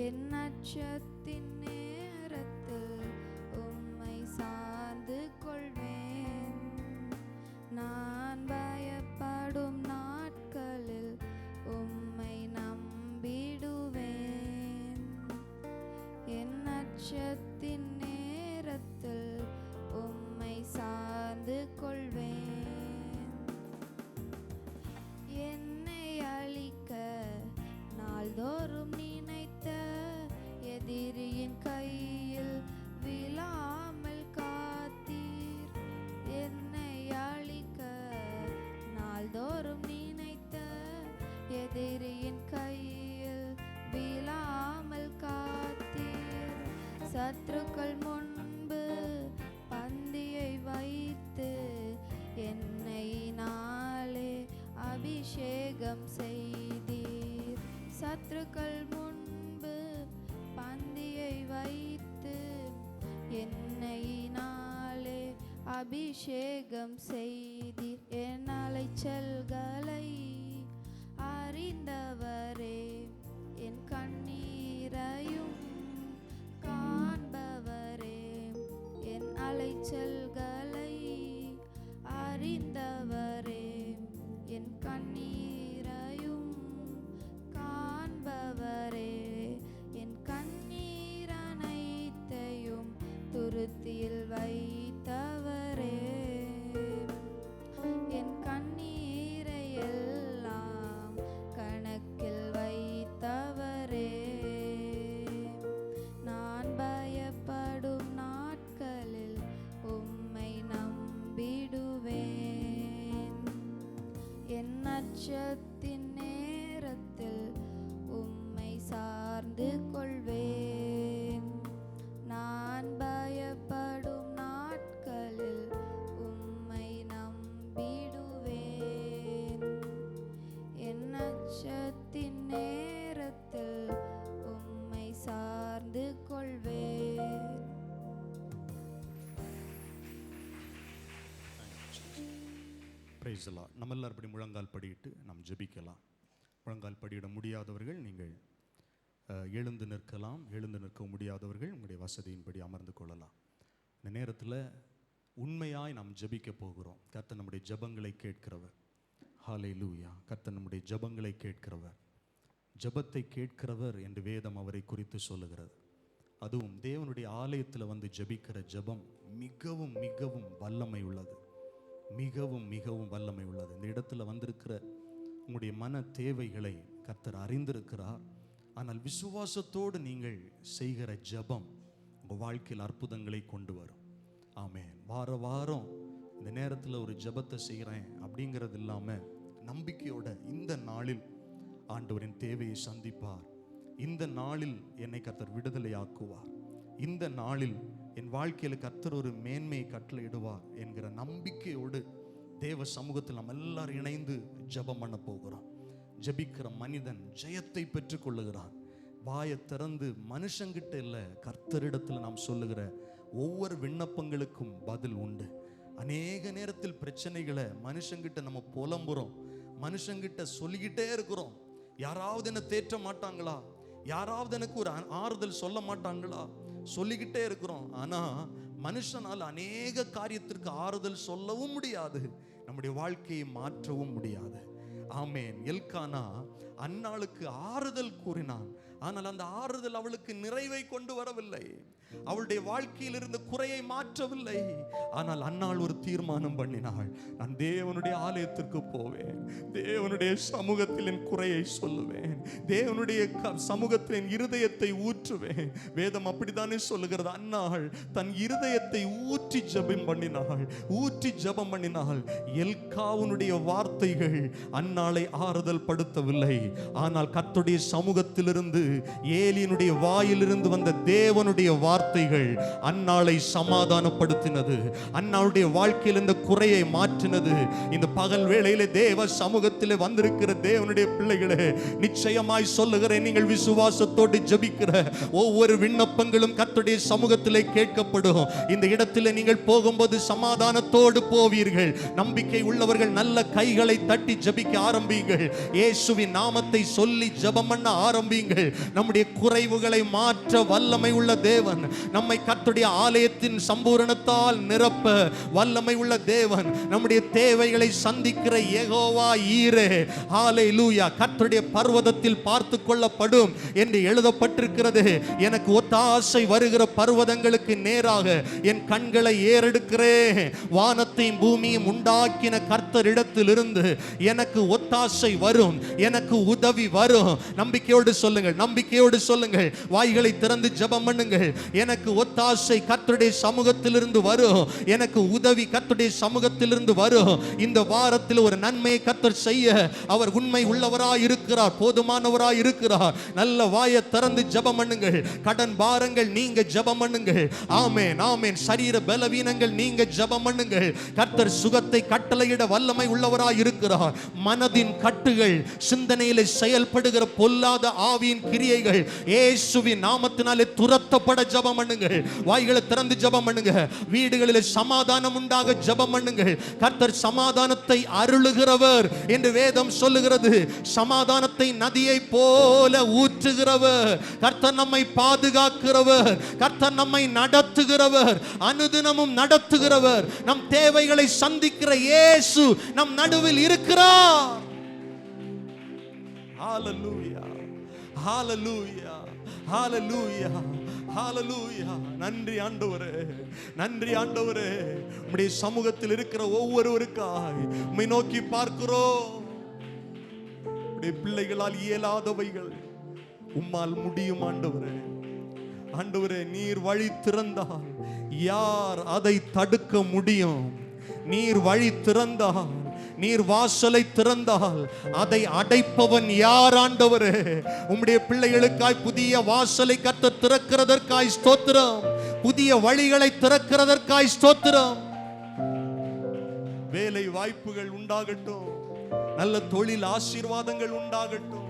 என் அச்சத்தின் நேரத்தில் உம்மை சார்ந்து கொள்வேன். நான் பயப்படும் நாட்களில் உம்மை நம்பிடுவேன். என் அச்சத்தின் நேரத்தில் உம்மை சார்ந்து கொள்வேன். என்னை அழிக்க நாள்தோறும் நினைத்த எதிரியின் கையில் விழாமல் காத்தீர். என்னை அழிக்க நாள்தோறும் நினைத்த எதிரியின் கையில் விழாமல் காத்தீர். சத்துருக்கள் முன்பு பந்தியை வைத்து என்னை நாளே அபிஷேகம் செய்தீர். சத்துருக்கள் முன்பு பந்தியை வைத்து என்னை நாளே அபிஷேகம் செய்தீர். என் அலைச்சல்களை அறிந்தவரே, என் கண்ணீரையும் காண்பவரே. என் அலைச்சல்களை அறிந்தவரே, என் கண்ணீரையும் காண்பவரே. என் கண்ணீர் அனைத்தையும் துருத்தியில் வைத்தவரே. என் கண்ணீரை எல்லாம் கணக்கில் வைத்தவரே. நான் பயப்படும் நாட்களில் உம்மை நம்பிடுவேன். என் அச்சத்தின் நேரத்தில் உம்மை சார்ந்து கொள்வேன். நான் பயப்படும் நாட்களில் உம்மை நம்பிடுவேன். என் அச்சத்தின் நேரத்தில் உம்மை சார்ந்து கொள்வேன். Praise the Lord. நம்ம எல்லாரும் இப்படி முழங்கால் படியிட்டு நாம் ஜெபிக்கலாம். முழங்கால் படியிட முடியாதவர்கள் நீங்கள் எழுந்து நிற்கலாம். எழுந்து நிற்க முடியாதவர்கள் உங்களுடைய வசதியின்படி அமர்ந்து கொள்ளலாம். இந்த நேரத்தில் உண்மையாய் நாம் ஜெபிக்க போகிறோம். கர்த்தர் நம்முடைய ஜெபங்களை கேட்கிறவர். ஹல்லேலூயா. கர்த்தர் நம்முடைய ஜெபங்களை கேட்கிறவர். ஜெபத்தை கேட்கிறவர் என்று வேதம் அவரை குறித்து சொல்லுகிறது. அதுவும் தேவனுடைய ஆலயத்தில் வந்து ஜெபிக்கிற ஜெபம் மிகவும் மிகவும் வல்லமை உள்ளது. மிகவும் மிகவும் வல்லமை உள்ளது. இந்த இடத்துல வந்திருக்கிற உங்களுடைய மன தேவைகளை கர்த்தர் அறிந்திருக்கிறார். ஆனால் விசுவாசத்தோடு நீங்கள் செய்கிற ஜெபம் உங்கள் வாழ்க்கையில் அற்புதங்களை கொண்டு வரும். ஆமென். வார வாரம் இந்த நேரத்தில் ஒரு ஜெபத்தை செய்கிறேன் அப்படிங்கிறது இல்லாமல் நம்பிக்கையோட இந்த நாளில் ஆண்டவரின் தேவையை சந்திப்பார். இந்த நாளில் என்னை கர்த்தர் விடுதலை ஆக்குவார். இந்த நாளில் என் வாழ்க்கையில் கர்த்தர் ஒரு மேன்மையை கட்டளையிடுவார் என்கிற நம்பிக்கையோடு தேவ சமூகத்தில் நம்ம எல்லாரும் இணைந்து ஜெபம் பண்ண போகிறோம். ஜெபிக்கிற மனிதன் ஜெயத்தை பெற்றுக் கொள்ளுகிறான். வாயை திறந்து மனுஷங்கிட்ட இல்லை, கர்த்தரிடத்தில் நாம் சொல்லுகிற ஒவ்வொரு விண்ணப்பங்களுக்கும் பதில் உண்டு. அநேக நேரத்தில் பிரச்சனைகளை மனுஷங்கிட்ட நம்ம புலம்புறோம், மனுஷங்கிட்ட சொல்லிக்கிட்டே இருக்கிறோம். யாராவது என்ன தேற்ற மாட்டாங்களா, யாராவது எனக்கு ஒரு ஆறுதல் சொல்ல மாட்டாங்களா, சொல்லிக்கிட்டே இருக்கிறோம். ஆனா மனுஷனால் அநேக காரியத்திற்கு ஆறுதல் சொல்லவும் முடியாது, நம்முடைய வாழ்க்கையை மாற்றவும் முடியாது. ஆமேன். எல்கானா அன்னாளுக்கு ஆறுதல் கூறினான். ஆனால் அந்த ஆறுதல் அவளுக்கு நிறைவை கொண்டு வரவில்லை, அவளுடைய வாழ்க்கையில் இருந்த குறையை மாற்றவில்லை. ஆனால் அன்னாள் ஒரு தீர்மானம் பண்ணினாள், நான் தேவனுடைய ஆலயத்திற்கு போவேன், தேவனுடைய சமூகத்தில் என் குறையை சொல்லுவேன், தேவனுடைய சமூகத்தில் என் இருதயத்தை ஊற்றுவேன். வேதம் அப்படித்தானே சொல்லுகிறது. அன்னாள் தன் இருதயத்தை ஊற்றி ஜெபம் பண்ணினாள், ஊற்றி ஜெபம் பண்ணினாள். எல்காவுனுடைய வார்த்தைகள் அன்னாளை ஆறுதல் படுத்தவில்லை. ஆனால் கர்த்தருடைய சமூகத்திலிருந்து ஏலியினுடைய வாயிலிருந்து வந்த தேவனுடைய வார்த்தைகள் அன்னாளை சமாதானப்படுத்தினது, அன்னாளுடைய வாழ்க்கையில் இந்த குறையை மாற்றினது. இந்த பகல் வேளையிலே தேவ சமூகத்திலே வந்திருக்கிற தேவனுடைய பிள்ளைகளே, நிச்சயமாய் சொல்லுகிறேன், நீங்கள் விசுவாசத்தோடு ஜெபிக்கிற ஒவ்வொரு விண்ணப்பங்களும் கர்த்தருடைய சமூகத்திலே கேட்கப்படும். இந்த இடத்திலே நீங்கள் போகும்போது சமாதானத்தோடு போவீர்கள். நம்பிக்கை உள்ளவர்கள் நல்ல கைகளை தட்டி ஜெபிக்க ஆரம்பியுங்கள். இயேசுவின் நாமத்தை சொல்லி ஜெபம் பண்ண ஆரம்பியுங்கள். நம்முடைய குறைவுகளை மாற்ற வல்லமை உள்ள தேவன். நம்மை கர்த்தருடைய ஆலயத்தின் சம்பூரணத்தால் நிரப்ப வல்லமை உள்ள தேவன். நம்முடைய தேவைகளை சந்திக்கிற யெகோவா ஈரே. ஹல்லேலூயா. கர்த்தருடைய பர்வதத்தில் பார்த்து கொள்ளப்படும் என்று எழுதப்பட்டிருக்கிறது. எனக்கு ஒத்தாசை வருகிற பர்வதங்களுக்கு நேராக என் கண்களை ஏறெடுக்கிறேன். வானத்தையும் பூமியும் உண்டாக்கின கர்த்தரிடத்திலிருந்து எனக்கு ஒத்தாசை வரும், எனக்கு உதவி வரும். நம்பிக்கையோடு சொல்லுங்கள், நம்பிக்கையோடு சொல்லுங்கள். வாய்களை திறந்து ஜெபம் பண்ணுங்கள். எனக்கு ஒத்தாசை கர்த்தருடைய சமூகத்திலிருந்து வரும், எனக்கு உதவி கர்த்தருடைய சமூகத்திலிருந்து வரும். இந்த வாரத்தில் ஒரு நன்மையை கர்த்தர் செய்ய அவர் உண்மை உள்ளவராய் இருக்கிறார், போதுமானவராய் இருக்கிறார். நல்ல வாயை திறந்து ஜெபம் பண்ணுங்கள். கடன் பாரங்கள் நீங்க ஜெபம் பண்ணுங்கள். ஆமென், ஆமென். சரீர பலவீனங்கள் நீங்க ஜெபம் பண்ணுங்கள். கர்த்தர் சுகத்தை கட்டளையிட வல்லமை உள்ளவராய் இருக்கிறார். மனதின் கட்டுகள், சிந்தனையிலே செயல்படுகிற பொல்லாத ஆவியின் கிரியைகள் இயேசுவின் நாமத்தினாலே துரத்தப்பட ஜெபம் பண்ணுங்கள். வாய்களை திறந்து ஜெபம் பண்ணுங்க. வீடுகளிலே சமாதானம் உண்டாக ஜெபம் பண்ணுங்கள். கர்த்தர் சமாதானத்தை அருளுகிறவர் என்று வேதம் சொல்லுகிறது. சமாதானத்தை நதியை போல ஊற்றுகிறவர். கர்த்தர் நம்மை பாதுகாக்கிறவர், கர்த்தர் நம்மை நடத்துகிறவர், அனுதினமும் நடத்துகிறவர். நம் தேவைகளை சந்திக்கிற இயேசு நம் நடுவில் இருக்கிறார். ஹல்லேலூயா, ஹல்லேலூயா, ஹல்லேலூயா, ஹல்லேலூயா. நன்றி ஆண்டவரே, நன்றி ஆண்டவரே. உம்முடைய சமூகத்தில் இருக்கிற ஒவ்வொருவருக்காய் உம்மை நோக்கி பார்க்கிறோம். உம்முடைய பிள்ளைகளால் இயலாதவைகள் உம்மால் முடியும் ஆண்டவரே. ஆண்டவரே, நீர் வழி திறந்தால் யார் அதை தடுக்க முடியும்? நீர் வழி திறந்தால், நீர் வாசலை திறந்தால் அதை அடைப்பவன் யார் ஆண்டவரே? உம்முடைய பிள்ளைகளுக்காய் புதிய வாசலை கர்த்தர் திறக்கிறதற்காய் ஸ்தோத்திரம். புதிய வழிகளை திறக்கிறதற்காய் ஸ்தோத்திரம். வேலை வாய்ப்புகள் உண்டாகட்டும், நல்ல தொழில் ஆசீர்வாதங்கள் உண்டாகட்டும்,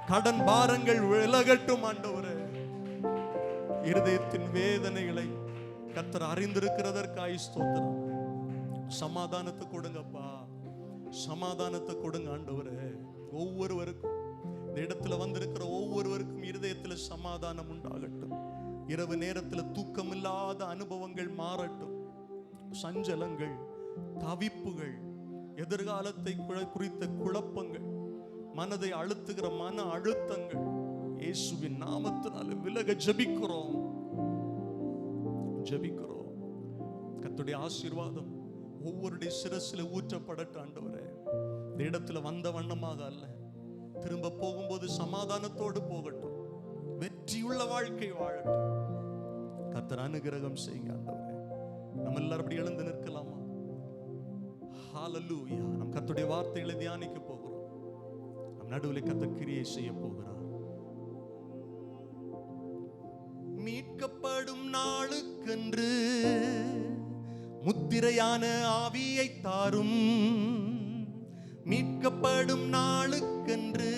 கடன் பாரங்கள் விலகட்டும் ஆண்டவரே. இருதயத்தின் வேதனைகளை கர்த்தர் அறிந்திருக்கிறதற்காய் ஸ்தோத்திரம். சமாதானத்தை கொடுங்கப்பா, சமாதானத்தை கொடுங்க ஆண்டவரே. ஒவ்வொருவருக்கும், இந்த இடத்துல வந்திருக்கிற ஒவ்வொருவருக்கும் இருதயத்தில் சமாதானம் உண்டாகட்டும். இரவு நேரத்தில் தூக்கமில்லாத அனுபவங்கள் மாறட்டும். சஞ்சலங்கள், தவிப்புகள், எதிர்காலத்தை குறித்த குழப்பங்கள், மனதை அழுத்துகிற மன அழுத்தங்கள் இயேசுவின் நாமத்தினால விலக ஜெபிக்கிறோம், ஜெபிக்கிறோம். கர்த்தருடைய ஆசீர்வாதம் ஒவ்வொருடைய சிரசில ஊற்றப்படட்டும் ஆண்டவரே. இந்த இடத்துல வந்த வண்ணமாக அல்ல, திரும்ப போகும்போது சமாதானத்தோடு போகட்டும், வெற்றியுள்ள வாழ்க்கை வாழட்டும். கர்த்தர் அனுகிரகம் செய்யுங்க ஆண்டவரே. நம்ம எல்லாரும் அப்படி எழுந்து நிற்கலாமா? ஹல்லேலூயா. நம் கர்த்தருடைய வார்த்தைகளை தியானிக்க போகிறோம். நம் நடுவில் கர்த்தர் கிரியை செய்ய போகிறார். மீட்கப்படும் நாளுக்கென்று முத்திரையான ஆவியை தாரும். மீட்கப்படும் நாளுக்கென்று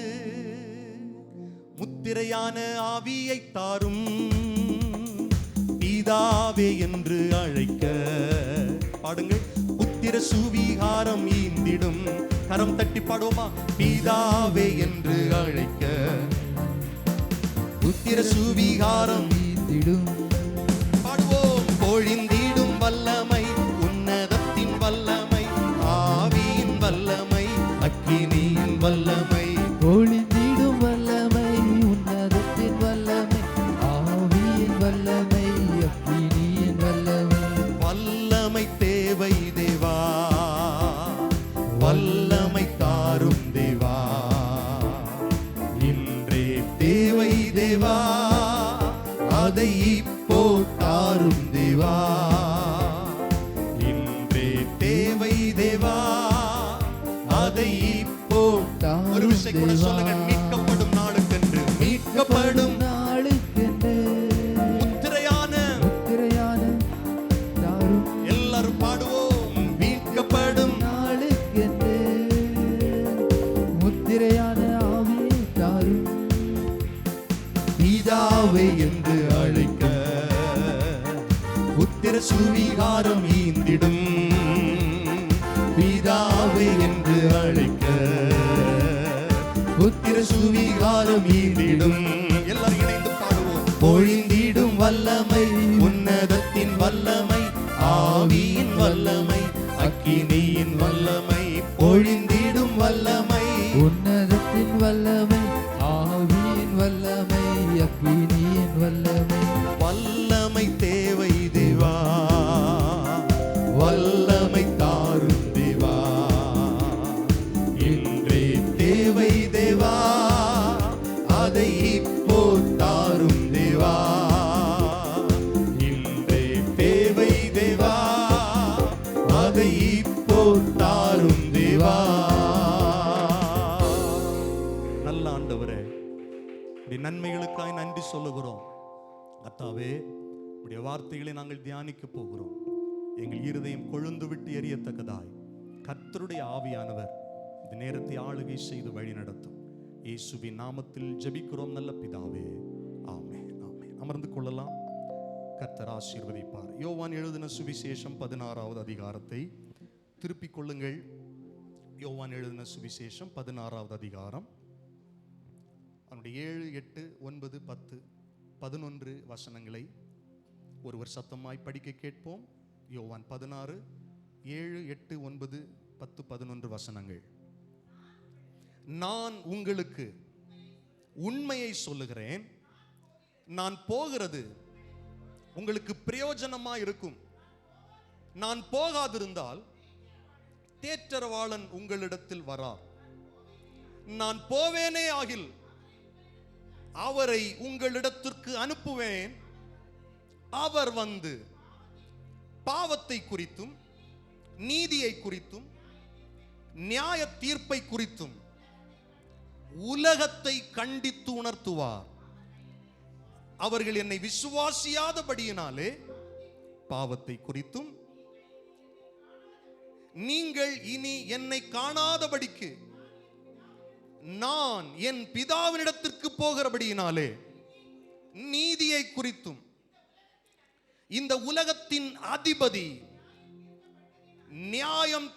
முத்திரையான ஆவியை தாரும். பிதாவே என்று அழைக்க பாடுங்கள். புத்திர சுவிகாரம் ஈந்திடும். கரம் தட்டி பாடுவோமா? பிதாவே என்று அழைக்க புத்திர சுவிகாரம் ஈந்திடும். பாடுவோம். பொழிந்திடும் வல்லமை, உன்னதத்தின் வல்லமை, ஆவியின் வல்லமை, அக்கினியின் வல்லமை. பொழிந்திடும் வல்லமை, உன்னதத்தின் வல்லமை, ஆவியின் வல்லமை, அக்கினியின் வல்லமை. வல்லமை தேவை தேவா, வல்லமை தாரும் தேவா. இன்றே தேவை தேவா, அதை இப்போ தாரும் தேவா. இன்றே தேவை தேவா, அதை இப்போ. ஒரு விஷயம் கூட சொல்லுங்க. மீட்கப்படும் நாளுக்கென்று, மீட்கப்படும் நாளுக்கென்று முத்திரையான தாரும். எல்லாரும் பாடுவோம். மீட்கப்படும் நாளுக்கென்று முத்திரையான ஆவியை தாரும். பிதாவே என்று அழைக்க புத்திர சுவிகாரம் ஈந்திடும். பிதாவே என்று அழைக்க புத்திர சுவிகாரம் ஈந்திடும். பொழிந்திடும் வல்லமை, உன்னதத்தின் வல்லமை, ஆவியின் வல்லமை, அக்கினியின் வல்லமை, பொழிந்திடும் வல்லமை, உன்னதத்தின் வல்லமை, ஆவியின் வல்லமை, அக்கினியின் வல்லமை. வல்லமை தேவை தேவா, வல்லமை தாரும் தேவா, இன்றே தேவை தேவா, அதை இப்போ தாரும் தேவா, இன்றே தேவை தேவா, அதை இப்போ தாரும் தேவா. நல்ல ஆண்டவரே, உடைய நன்மைகளுக்காய் நன்றி சொல்லுகிறோம். கர்த்தாவே, உடைய வார்த்தைகளை நாங்கள் தியானிக்க போகிறோம். எங்கள் இருதயம் கொழுந்து விட்டு எரியத்தக்கதாய் கர்த்தருடைய ஆவியானவர் இந்த நேரத்தை ஆளுகை செய்து வழி நடத்தும். இயேசுவின் நாமத்தில் ஜெபிக்கிறோம் நல்ல பிதாவே, ஆமென், ஆமென். அமர்ந்து கொள்ளலாம். கர்த்தர் ஆசீர்வதிப்பார். யோவான் எழுதின சுவிசேஷம் 16வது அதிகாரத்தை திருப்பிக் கொள்ளுங்கள். யோவான் எழுதின சுவிசேஷம் 16வது அதிகாரம், அவனுடைய 7, 8, 9, 10, 11 வசனங்களை ஒருவர் சத்தமாய் படிக்க கேட்போம். யோவான் 16, 7, 8, 9, 10, 11 வசனங்கள். நான் உங்களுக்கு உண்மையை சொல்லுகிறேன், நான் போகிறது உங்களுக்கு பிரயோஜனமா இருக்கும். நான் போகாதிருந்தால் தேற்றரவாளன் உங்களிடத்தில் வரார். நான் போவேனே ஆகில் அவரை உங்களிடத்திற்கு அனுப்புவேன். அவர் வந்து பாவத்தை குறித்தும் நீதியை குறித்தும் நியாய தீர்ப்பை குறித்தும் உலகத்தை கண்டித்து உணர்த்துவார். அவர்கள் என்னை விசுவாசியாதபடியினாலே பாவத்தை குறித்தும் நீங்கள் இனி என்னை காணாதபடிக்கு நான் என் பிதாவினிடத்திற்கு போகிறபடியினாலே நீதியை குறித்தும் இந்த உலகத்தின் அதிபதி நியாயம்